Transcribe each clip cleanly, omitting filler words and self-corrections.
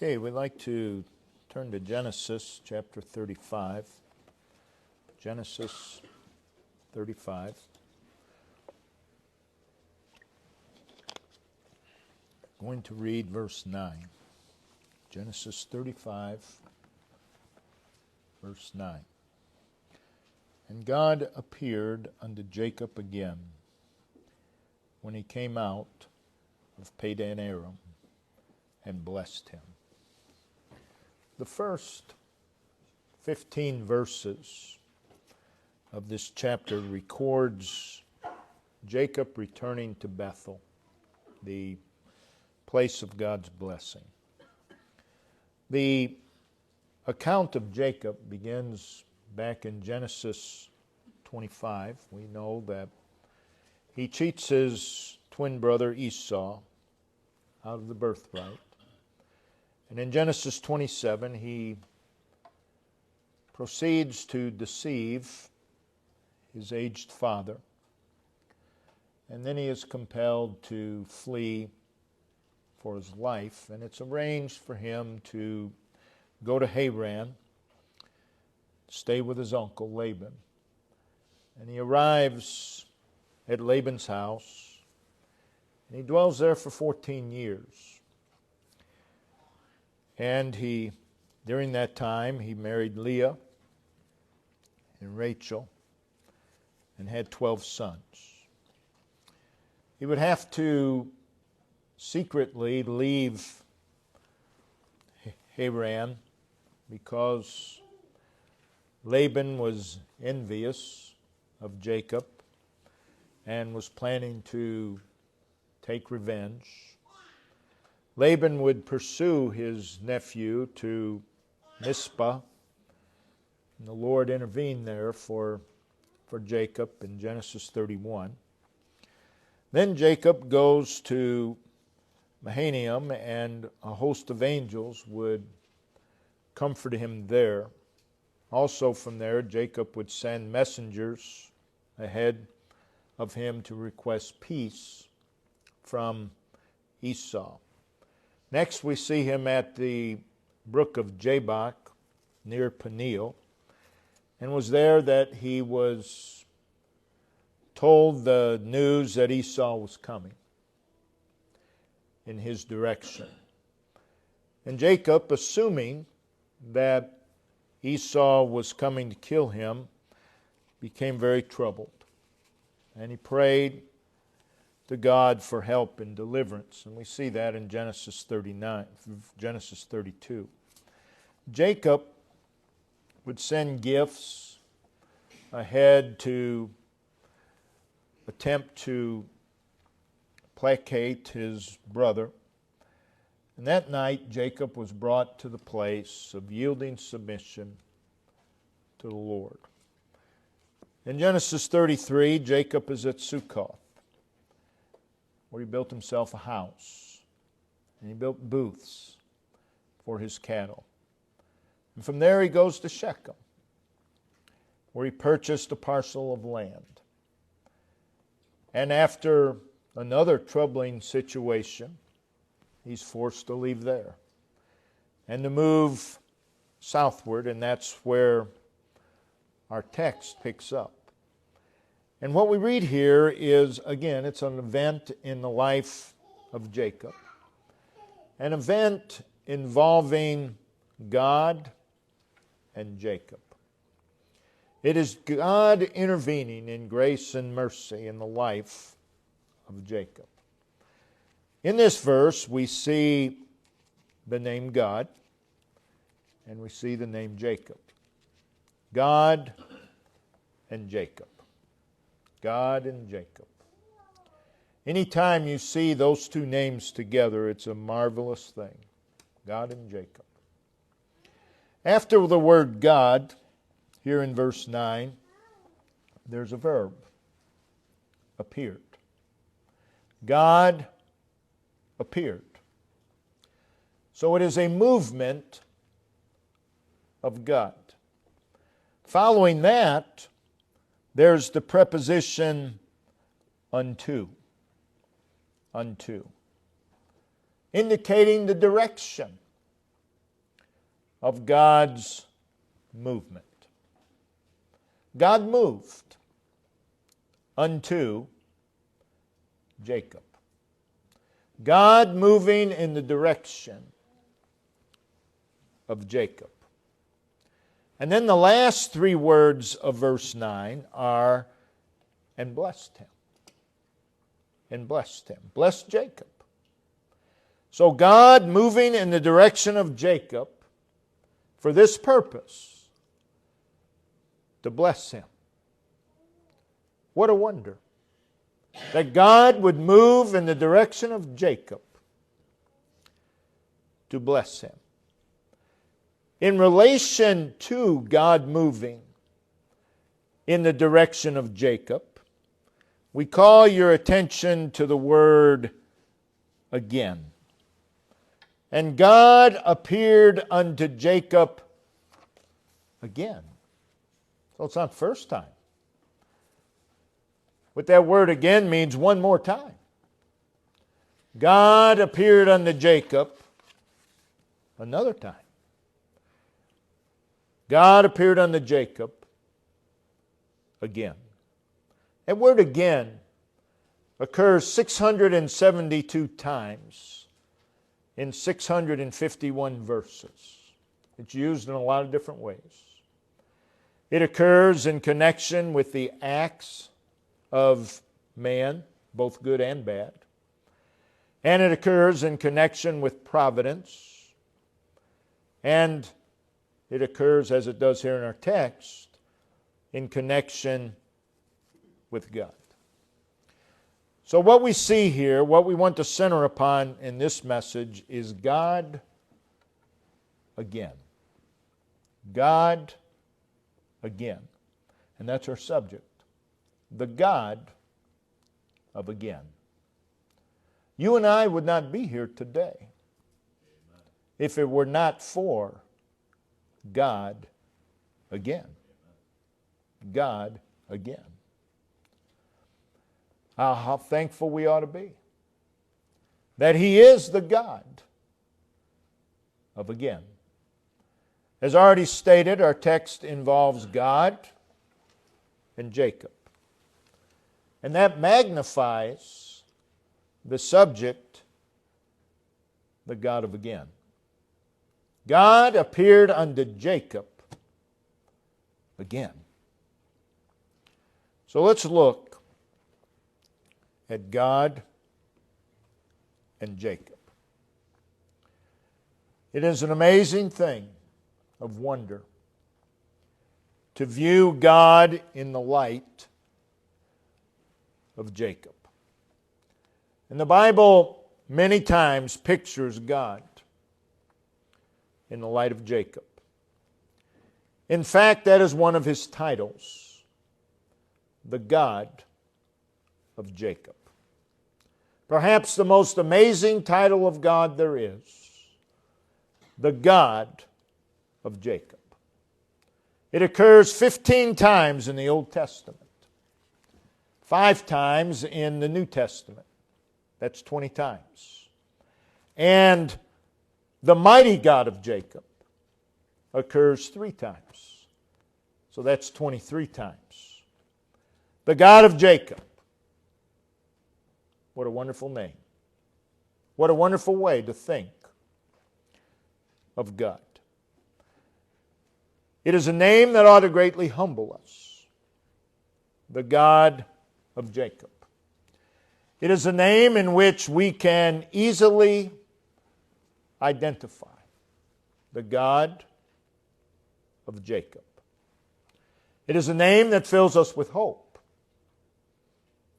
Okay, we'd like to turn to Genesis chapter 35. Genesis 35. I'm going to read verse 9. Genesis 35, verse 9. And God appeared unto Jacob again when he came out of Padan Aram and blessed him. The first 15 verses of this chapter records Jacob returning to Bethel, the place of God's blessing. The account of Jacob begins back in Genesis 25. We know that he cheats his twin brother Esau out of the birthright. And in Genesis 27, he proceeds to deceive his aged father. And then he is compelled to flee for his life. And it's arranged for him to go to Haran, stay with his uncle Laban. And he arrives at Laban's house, and he dwells there for 14 years. And during that time, he married Leah and Rachel and had 12 sons. He would have to secretly leave Haran because Laban was envious of Jacob and was planning to take revenge. Laban would pursue his nephew to Mizpah, and the Lord intervened there for Jacob in Genesis 31. Then Jacob goes to Mahanaim, and a host of angels would comfort him there. Also from there, Jacob would send messengers ahead of him to request peace from Esau. Next, we see him at the brook of Jabbok near Peniel, and was there that he was told the news that Esau was coming in his direction. And Jacob, assuming that Esau was coming to kill him, became very troubled. And he prayed to God for help and deliverance. And we see that in Genesis 32. Jacob would send gifts ahead to attempt to placate his brother. And that night, Jacob was brought to the place of yielding submission to the Lord. In Genesis 33, Jacob is at Succoth, where he built himself a house, and he built booths for his cattle. And from there he goes to Shechem, where he purchased a parcel of land. And after another troubling situation, he's forced to leave there and to move southward, and that's where our text picks up. And what we read here is, again, it's an event in the life of Jacob. An event involving God and Jacob. It is God intervening in grace and mercy in the life of Jacob. In this verse, we see the name God, and we see the name Jacob. God and Jacob. God and Jacob. Anytime you see those two names together, it's a marvelous thing. God and Jacob. After the word God, here in verse 9, there's a verb. Appeared. God appeared. So it is a movement of God. Following that, there's the preposition unto. Unto. Indicating the direction of God's movement. God moved unto Jacob. God moving in the direction of Jacob. And then the last three words of verse 9 are, and blessed him. And blessed him. Blessed Jacob. So God moving in the direction of Jacob for this purpose, to bless him. What a wonder. That God would move in the direction of Jacob to bless him. In relation to God moving in the direction of Jacob, we call your attention to the word again. And God appeared unto Jacob again. So it's not the first time. What that word again means one more time. God appeared unto Jacob another time. God appeared unto Jacob again. That word again occurs 672 times in 651 verses. It's used in a lot of different ways. It occurs in connection with the acts of man, both good and bad. And it occurs in connection with providence. And it occurs, as it does here in our text, in connection with God. So what we see here, what we want to center upon in this message is God again. God again. And that's our subject. The God of again. You and I would not be here today if it were not for God again. God again. How thankful we ought to be that He is the God of again. As already stated, our text involves God and Jacob. And that magnifies the subject, the God of again. God appeared unto Jacob again. So let's look at God and Jacob. It is an amazing thing of wonder to view God in the light of Jacob. And the Bible many times pictures God in the light of Jacob. In fact, that is one of His titles, the God of Jacob. Perhaps the most amazing title of God there is, the God of Jacob. It occurs 15 times in the Old Testament, 5 times in the New Testament. That's 20 times. And the mighty God of Jacob occurs 3 times. So that's 23 times. The God of Jacob. What a wonderful name. What a wonderful way to think of God. It is a name that ought to greatly humble us. The God of Jacob. It is a name in which we can easily identify. The God of Jacob. It is a name that fills us with hope.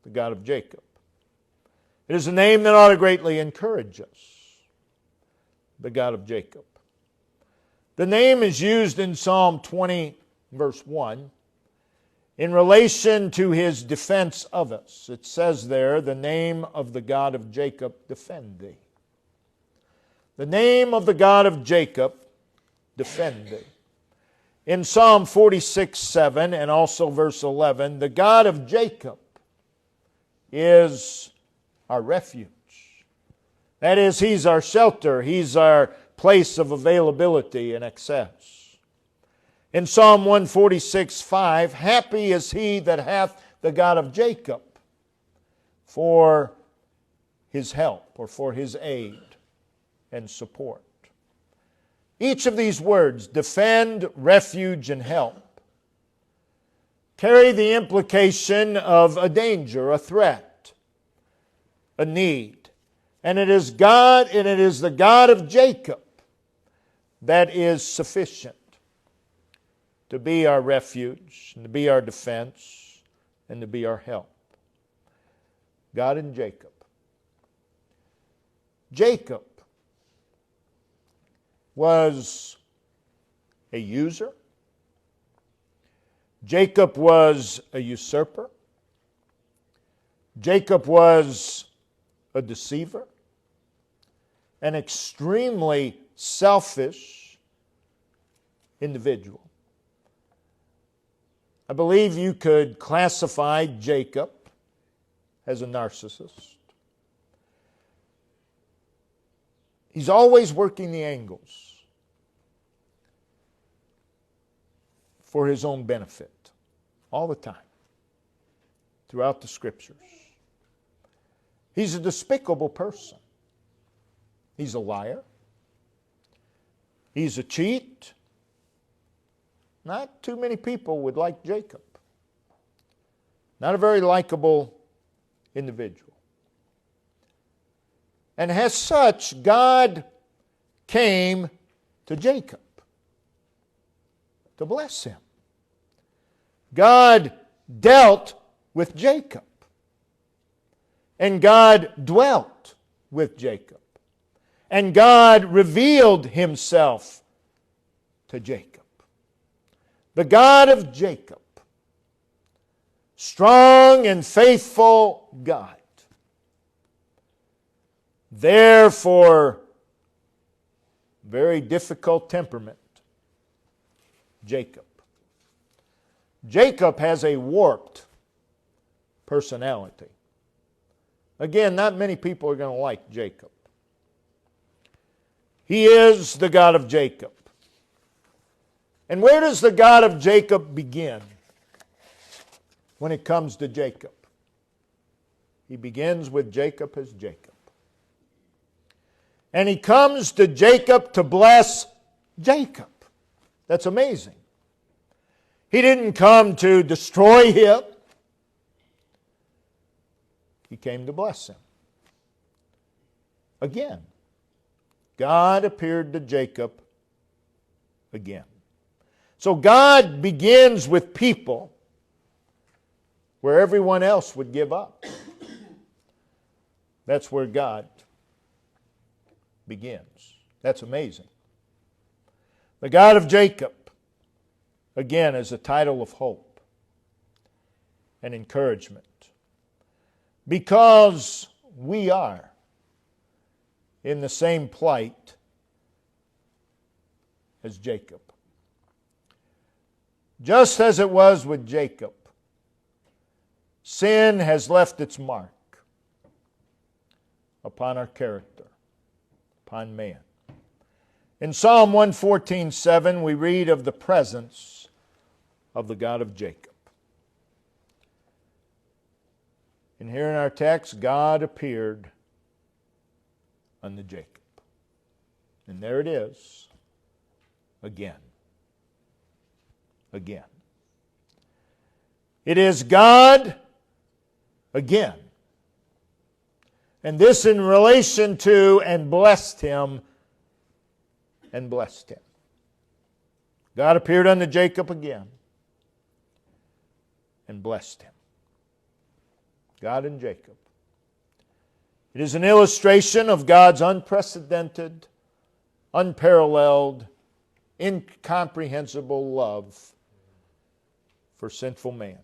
The God of Jacob. It is a name that ought to greatly encourage us. The God of Jacob. The name is used in Psalm 20, verse 1, in relation to His defense of us. It says there, the name of the God of Jacob defend thee. The name of the God of Jacob defend thee. In Psalm 46, 7, and also verse 11, the God of Jacob is our refuge. That is, He's our shelter. He's our place of availability and access. In Psalm 146:5, happy is he that hath the God of Jacob for his help or for his aid and support. Each of these words, defend, refuge, and help, carry the implication of a danger, a threat, a need. And it is God, and it is the God of Jacob that is sufficient to be our refuge, and to be our defense, and to be our help. God in Jacob. Jacob was a user. Jacob was a usurper. Jacob was a deceiver, an extremely selfish individual. I believe you could classify Jacob as a narcissist. He's always working the angles for his own benefit, all the time, throughout the Scriptures. He's a despicable person. He's a liar. He's a cheat. Not too many people would like Jacob. Not a very likable individual. And as such, God came to Jacob to bless him. God dealt with Jacob. And God dwelt with Jacob. And God revealed himself to Jacob. The God of Jacob, strong and faithful God. Therefore, very difficult temperament, Jacob. Jacob has a warped personality. Again, not many people are going to like Jacob. He is the God of Jacob. And where does the God of Jacob begin when it comes to Jacob? He begins with Jacob as Jacob. And he comes to Jacob to bless Jacob. That's amazing. He didn't come to destroy him. He came to bless him. Again, God appeared to Jacob again. So God begins with people where everyone else would give up. That's where God begins. That's amazing. The God of Jacob, again, is a title of hope and encouragement. Because we are in the same plight as Jacob. Just as it was with Jacob, sin has left its mark upon our character, upon man. In Psalm 114:7, we read of the presence of the God of Jacob. And here in our text, God appeared unto Jacob. And there it is, again. Again. It is God again. And this in relation to and blessed him and blessed him. God appeared unto Jacob again and blessed him. God and Jacob. It is an illustration of God's unprecedented, unparalleled, incomprehensible love for sinful man.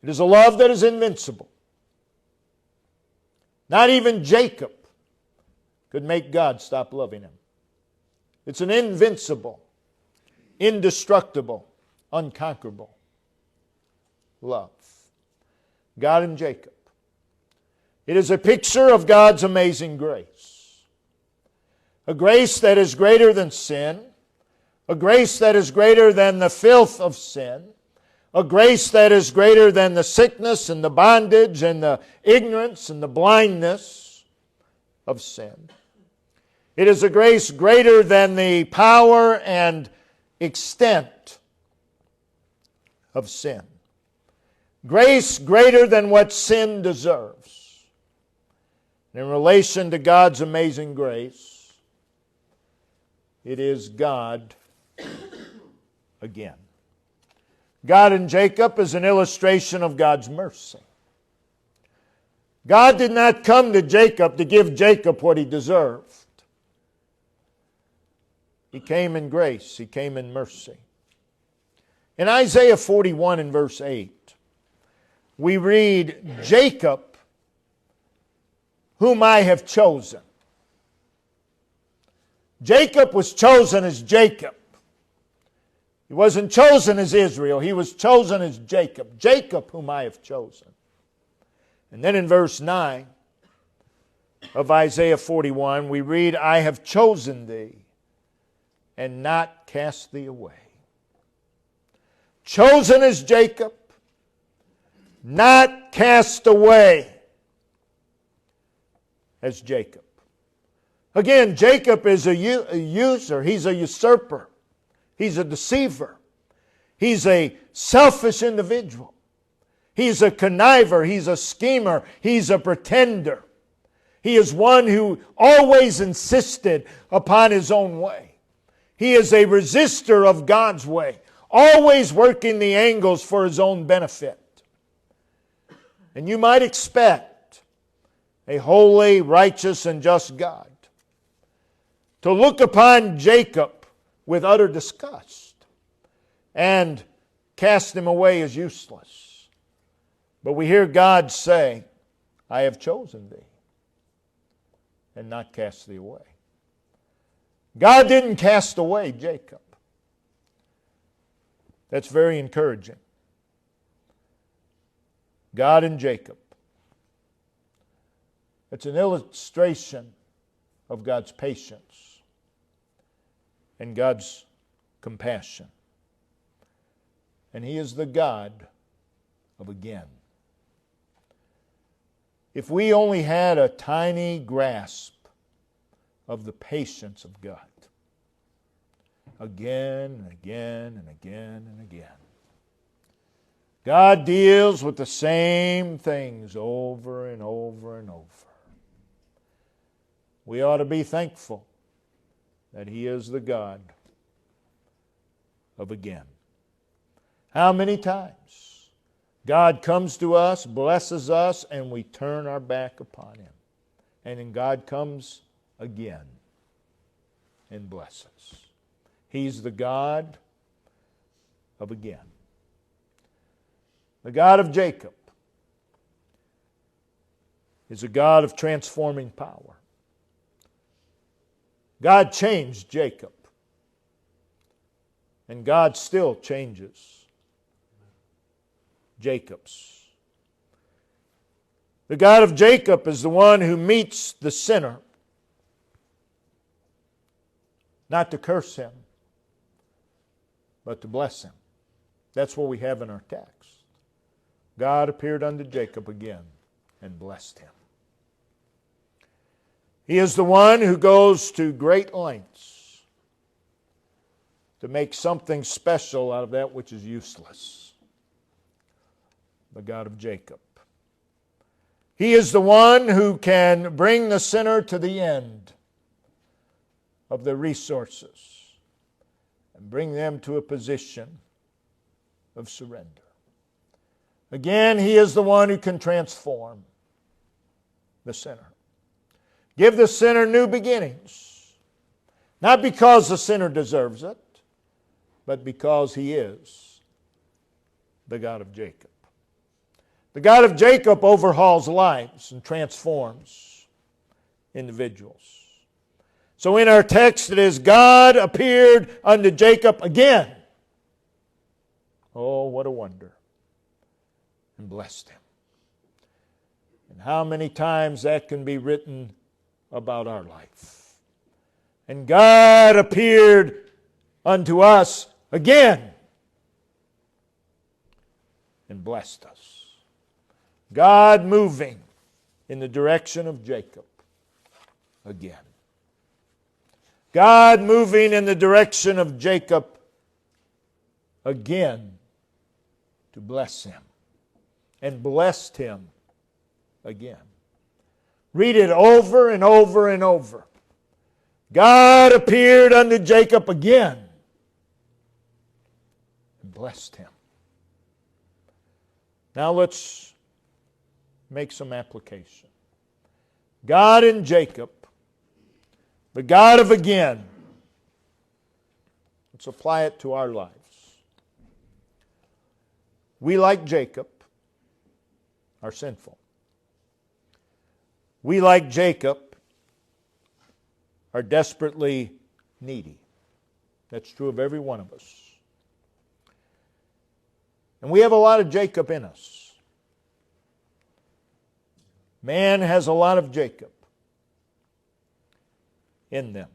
It is a love that is invincible. Not even Jacob could make God stop loving him. It's an invincible, indestructible, unconquerable love. God and Jacob. It is a picture of God's amazing grace. a grace that is greater than sin, a grace that is greater than the filth of sin, a grace that is greater than the sickness and the bondage and the ignorance and the blindness of sin. It is a grace greater than the power and extent of sin. Grace greater than what sin deserves. In relation to God's amazing grace, it is God again. God in Jacob is an illustration of God's mercy. God did not come to Jacob to give Jacob what he deserved. He came in grace. He came in mercy. In Isaiah 41 and verse 8, we read, Jacob, whom I have chosen. Jacob was chosen as Jacob. He wasn't chosen as Israel. He was chosen as Jacob. Jacob, whom I have chosen. And then in verse 9 of Isaiah 41, we read, I have chosen thee and not cast thee away. Chosen as Jacob, not cast away as Jacob. Again, Jacob is a user. He's a usurper. He's a deceiver. He's a selfish individual. He's a conniver. He's a schemer. He's a pretender. He is one who always insisted upon his own way. He is a resistor of God's way, always working the angles for his own benefit. And you might expect a holy, righteous, and just God to look upon Jacob with utter disgust and cast him away as useless. But we hear God say, I have chosen thee and not cast thee away. God didn't cast away Jacob. That's very encouraging. God and Jacob. It's an illustration of God's patience and God's compassion. And He is the God of again. If we only had a tiny grasp of the patience of God, again and again and again and again. God deals with the same things over and over and over. We ought to be thankful that He is the God of again. How many times God comes to us, blesses us, and we turn our back upon Him. And then God comes again and blesses. He's the God of again. The God of Jacob is a God of transforming power. God changed Jacob, and God still changes Jacob's. The God of Jacob is the one who meets the sinner, not to curse him, but to bless him. That's what we have in our text. God appeared unto Jacob again and blessed him. He is the one who goes to great lengths to make something special out of that which is useless. The God of Jacob. He is the one who can bring the sinner to the end of their resources and bring them to a position of surrender. Again, He is the one who can transform the sinner. Give the sinner new beginnings. Not because the sinner deserves it, but because He is the God of Jacob. The God of Jacob overhauls lives and transforms individuals. So in our text it is, God appeared unto Jacob again. Oh, what a wonder. And blessed him. And how many times that can be written about our life. And God appeared unto us again and blessed us. God moving in the direction of Jacob again. God moving in the direction of Jacob again to bless him, and blessed him again. Read it over and over and over. God appeared unto Jacob again and blessed him. Now let's make some application. God in Jacob, the God of again. Let's apply it to our lives. We, like Jacob, are sinful. We, like Jacob, are desperately needy. That's true of every one of us. And we have a lot of Jacob in us. Man has a lot of Jacob in them.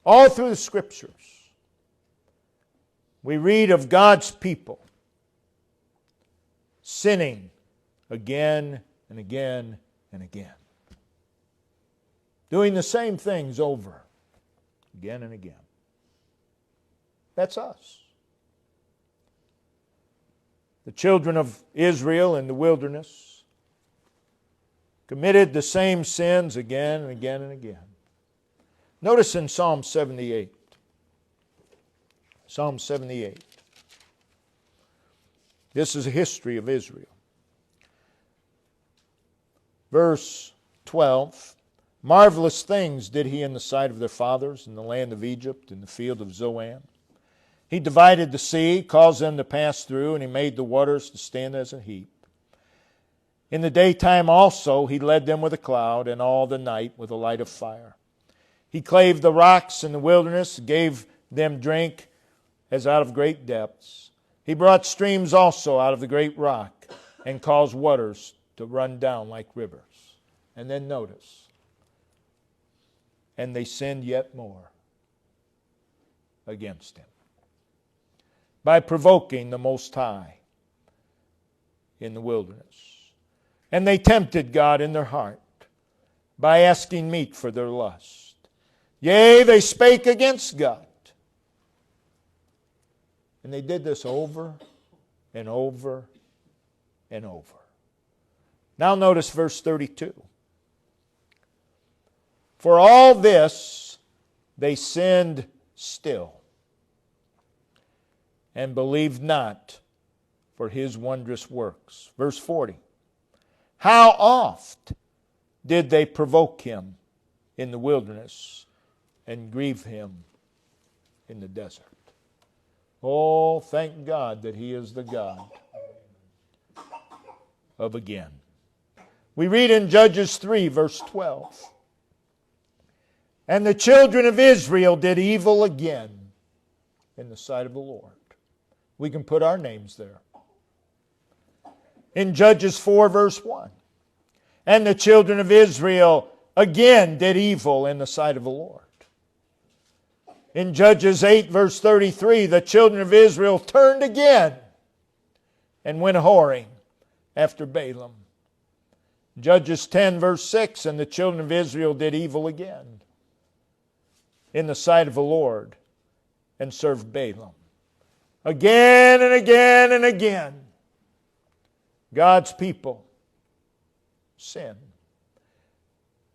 All through the Scriptures, we read of God's people sinning again and again and again. Doing the same things over again and again. That's us. The children of Israel in the wilderness committed the same sins again and again and again. Notice in Psalm 78. Psalm 78. This is a history of Israel. Verse 12. Marvelous things did he in the sight of their fathers in the land of Egypt, in the field of Zoan. He divided the sea, caused them to pass through, and he made the waters to stand as a heap. In the daytime also he led them with a cloud, and all the night with a light of fire. He clave the rocks in the wilderness, gave them drink as out of great depths. He brought streams also out of the great rock, and caused waters to run down like rivers. And then notice, and they sinned yet more against him, by provoking the Most High in the wilderness. And they tempted God in their heart, by asking meat for their lust. Yea, they spake against God. And they did this over and over and over. Now notice verse 32. For all this they sinned still, and believed not for his wondrous works. Verse 40. How oft did they provoke him in the wilderness and grieve him in the desert? Oh, thank God that he is the God of again. We read in Judges 3, verse 12. And the children of Israel did evil again in the sight of the Lord. We can put our names there. In Judges 4, verse 1. And the children of Israel again did evil in the sight of the Lord. In Judges 8, verse 33, the children of Israel turned again and went whoring after Balaam. Judges 10, verse 6, and the children of Israel did evil again in the sight of the Lord and served Balaam. Again and again and again, God's people sin.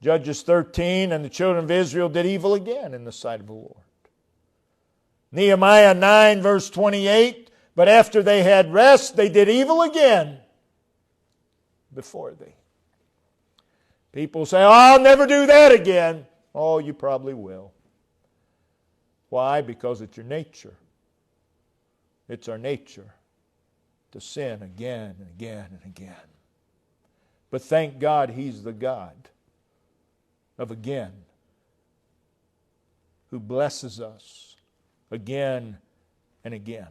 Judges 13, and the children of Israel did evil again in the sight of the Lord. Nehemiah 9, verse 28, but after they had rest, they did evil again before thee. People say, oh, I'll never do that again. Oh, you probably will. Why? Because it's your nature. It's our nature to sin again and again and again. But thank God he's the God of again, who blesses us again and again.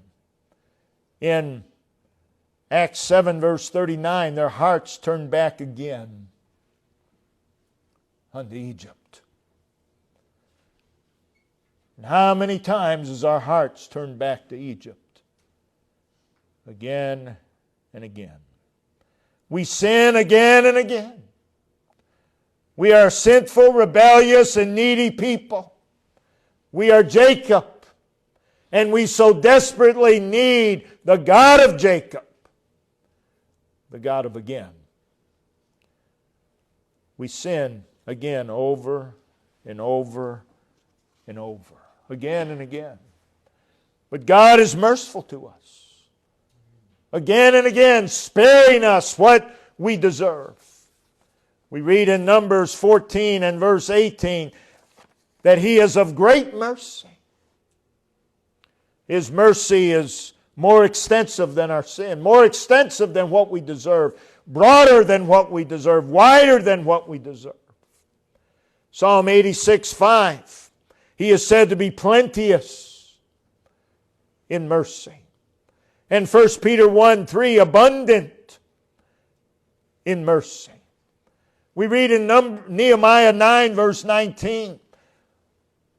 In Acts 7, verse 39, their hearts turned back again unto Egypt. And how many times has our hearts turned back to Egypt? Again and again. We sin again and again. We are sinful, rebellious, and needy people. We are Jacob. And we so desperately need the God of Jacob, the God of again. We sin again over and over and over, again and again. But God is merciful to us, again and again, sparing us what we deserve. We read in Numbers 14 and verse 18 that He is of great mercy. His mercy is more extensive than our sin, more extensive than what we deserve, broader than what we deserve, wider than what we deserve. Psalm 86:5, He is said to be plenteous in mercy. And 1 Peter 1:3, abundant in mercy. We read in Nehemiah 9 verse 19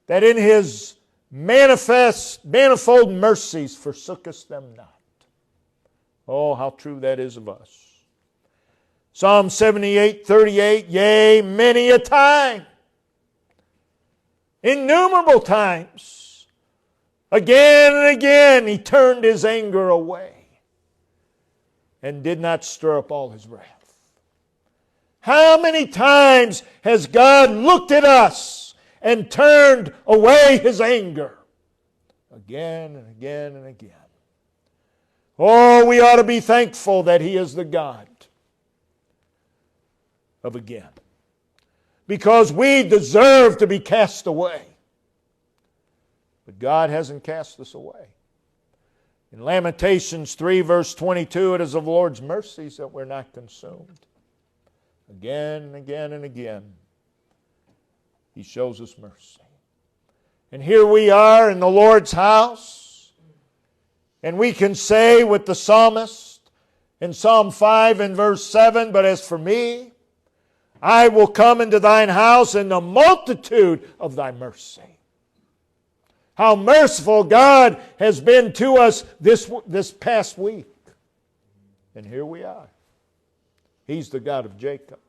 that in His manifold mercies forsookest them not. Oh, how true that is of us. Psalm 78:38, yea, many a time, innumerable times, again and again He turned His anger away and did not stir up all His wrath. How many times has God looked at us and turned away His anger? Again and again and again. Oh, we ought to be thankful that He is the God of again. Because we deserve to be cast away. But God hasn't cast us away. In Lamentations 3 verse 22, it is of the Lord's mercies that we're not consumed. Again and again and again, He shows us mercy. And here we are in the Lord's house, and we can say with the psalmist in Psalm 5 and verse 7, but as for me, I will come into thine house in the multitude of thy mercy. How merciful God has been to us this past week. And here we are. He's the God of Jacob.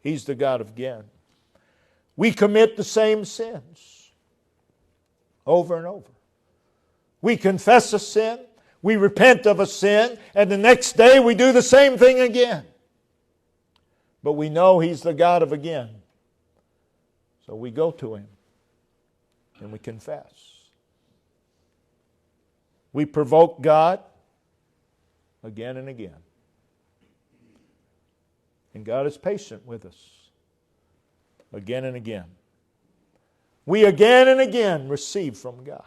He's the God of again. We commit the same sins over and over. We confess a sin, we repent of a sin, and the next day we do the same thing again. But we know He's the God of again. So we go to Him and we confess. We provoke God again and again. And God is patient with us again and again. We again and again receive from God.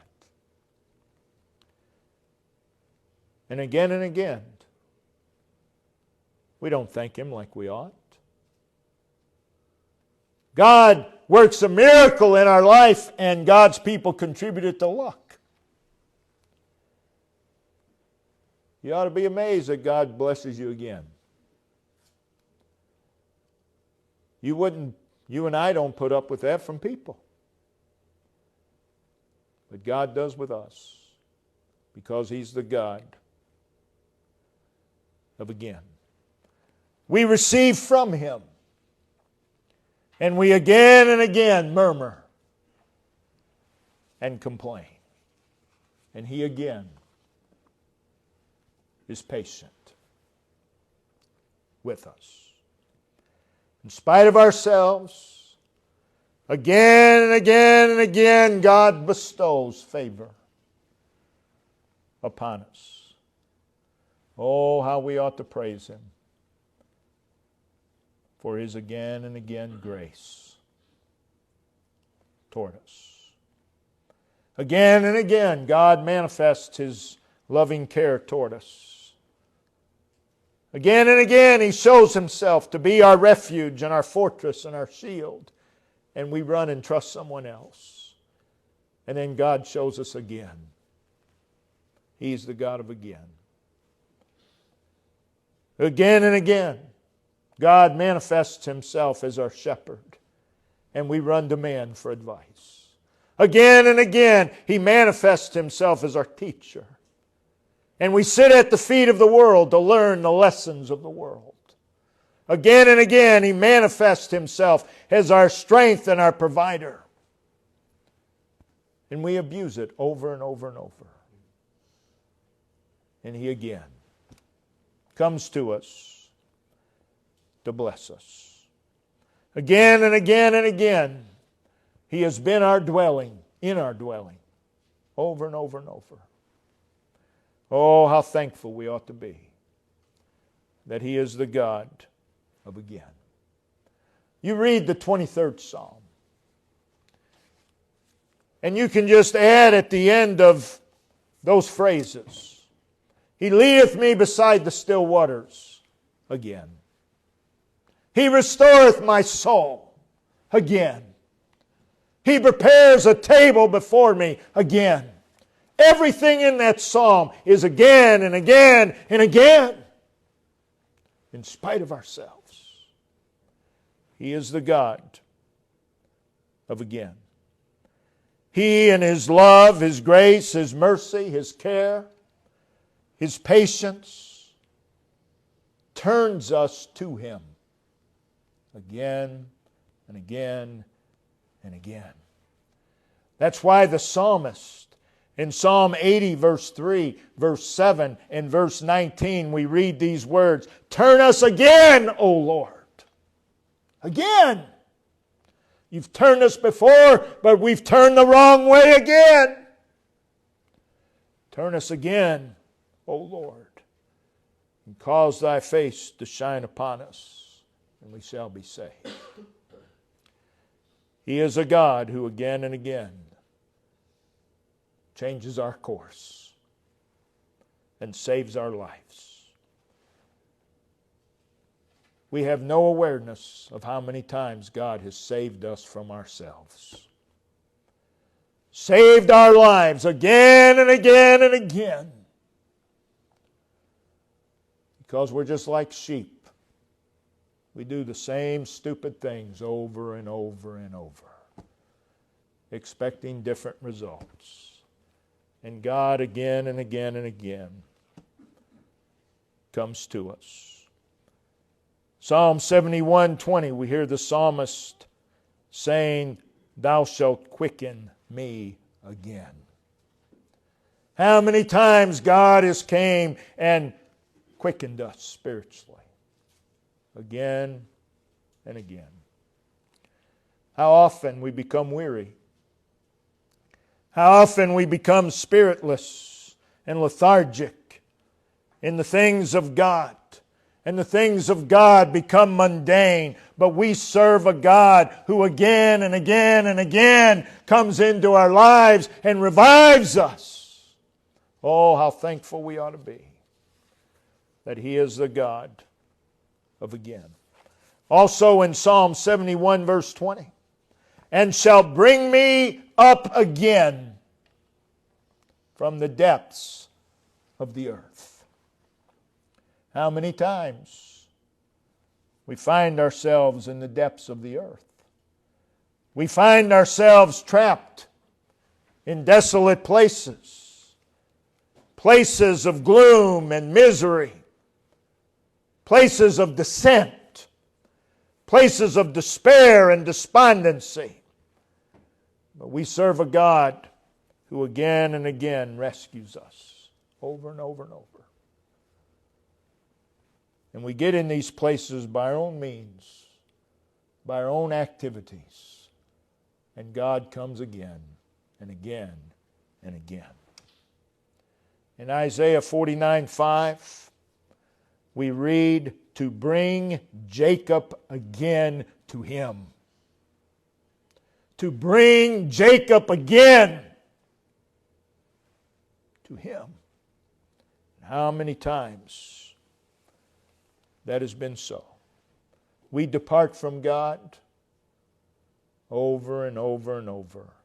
And again, we don't thank Him like we ought. God works a miracle in our life, and God's people contribute it to luck. You ought to be amazed that God blesses you again. You and I don't put up with that from people. But God does with us, because He's the God of again. We receive from Him, and we again and again murmur and complain. And He again is patient with us. In spite of ourselves, again and again and again, God bestows favor upon us. Oh, how we ought to praise Him for His again and again grace toward us. Again and again, God manifests His loving care toward us. Again and again, He shows Himself to be our refuge and our fortress and our shield. And we run and trust someone else. And then God shows us again. He's the God of again. Again and again, God manifests Himself as our shepherd. And we run to man for advice. Again and again, He manifests Himself as our teacher. And we sit at the feet of the world to learn the lessons of the world. Again and again, He manifests Himself as our strength and our provider. And we abuse it over and over and over. And He again comes to us to bless us. Again and again and again, He has been our dwelling, in our dwelling, over and over and over. Oh, how thankful we ought to be that He is the God of again. You read the 23rd Psalm, and you can just add at the end of those phrases, He leadeth me beside the still waters again. He restoreth my soul again. He prepares a table before me again. Everything in that psalm is again and again and again. In spite of ourselves. He is the God of again. He in His love, His grace, His mercy, His care, His patience turns us to Him again and again and again. That's why the psalmist in Psalm 80, verse 3, verse 7, and verse 19, we read these words, "Turn us again, O Lord." Again. You've turned us before, but we've turned the wrong way again. Turn us again, O Lord, and cause Thy face to shine upon us, and we shall be saved. He is a God who again and again changes our course and saves our lives. We have no awareness of how many times God has saved us from ourselves. Saved our lives again and again and again. Because we're just like sheep. We do the same stupid things over and over and over, expecting different results. And God again and again and again comes to us. Psalm 71:20, we hear the psalmist saying, "Thou shalt quicken me again." How many times God has came and quickened us spiritually? Again and again. How often we become weary. How often we become spiritless and lethargic in the things of God. And the things of God become mundane. But we serve a God who again and again and again comes into our lives and revives us. Oh, how thankful we ought to be that He is the God of again. Also in Psalm 71 verse 20, "And shall bring me up again from the depths of the earth." How many times we find ourselves in the depths of the earth? We find ourselves trapped in desolate places, places of gloom and misery, places of descent, places of despair and despondency. But we serve a God who again and again rescues us over and over and over. And we get in these places by our own means, by our own activities. And God comes again and again and again. In Isaiah 49:5, we read, "To bring Jacob again to Him." To bring Jacob again to Him. How many times that has been so? We depart from God over and over and over.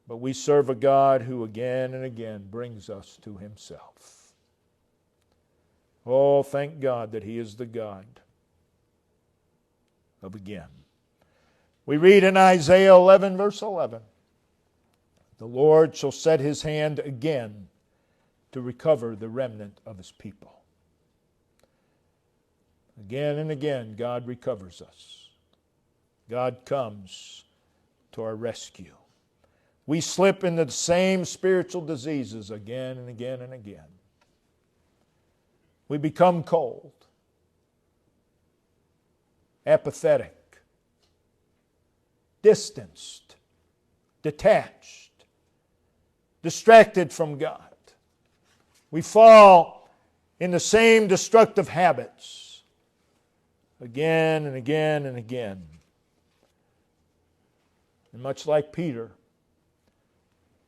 But we serve a God who again and again brings us to Himself. Oh, thank God that He is the God of again. We read in Isaiah 11 verse 11, The Lord shall set His hand again to recover the remnant of His people. Again and again, God recovers us. God comes to our rescue. We slip into the same spiritual diseases again and again and again. We become cold, apathetic, distanced, detached, distracted from God. We fall in the same destructive habits again and again and again. And much like Peter,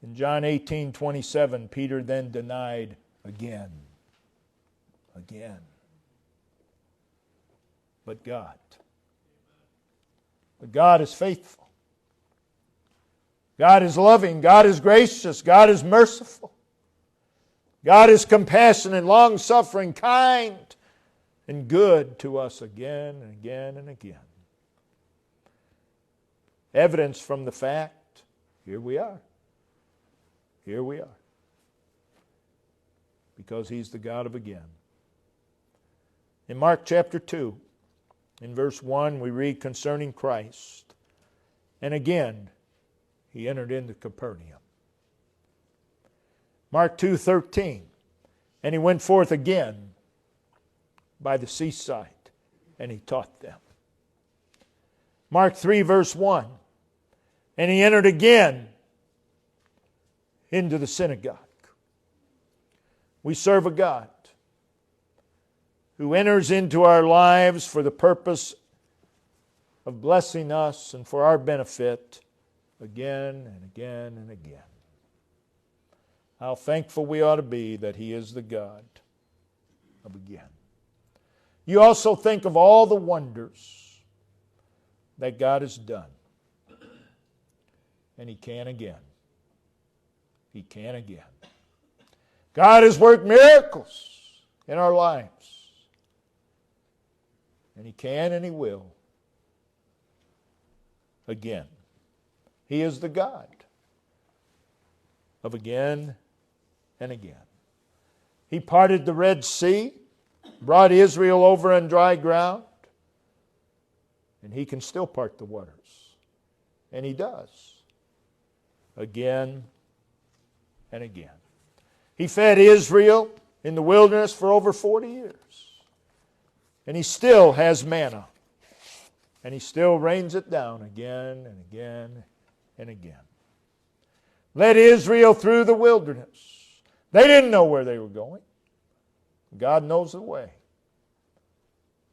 in John 18:27, Peter then denied again. But God is faithful. God is loving. God is gracious. God is merciful. God is compassionate, long-suffering, kind, and good to us again and again and again. Evidence from the fact, here we are. Here we are. Because He's the God of again. In Mark chapter 2, in verse 1, we read concerning Christ. And again, He entered into Capernaum. Mark 2:13, and He went forth again by the seaside, and He taught them. Mark 3 verse 1, and He entered again into the synagogue. We serve a God who enters into our lives for the purpose of blessing us and for our benefit again and again and again. How thankful we ought to be that He is the God of again. You also think of all the wonders that God has done. And He can again. He can again. God has worked miracles in our lives. And He can and He will again. He is the God of again and again. He parted the Red Sea, brought Israel over on dry ground, and He can still part the waters. And He does. Again and again. He fed Israel in the wilderness for over 40 years. And He still has manna. And He still rains it down again and again and again. Led Israel through the wilderness. They didn't know where they were going. God knows the way.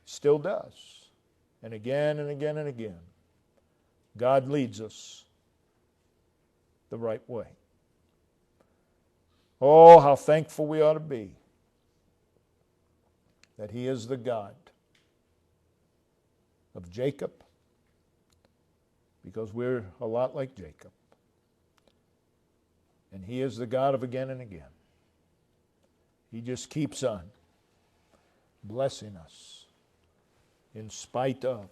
Still does. And again and again and again. God leads us the right way. Oh, how thankful we ought to be that He is the God of Jacob, because we're a lot like Jacob. And He is the God of again and again. He just keeps on blessing us in spite of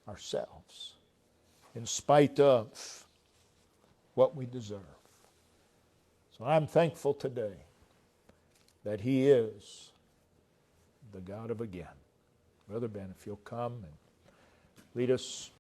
ourselves, in spite of what we deserve. So I'm thankful today that He is the God of again. Brother Ben, if you'll come and lead us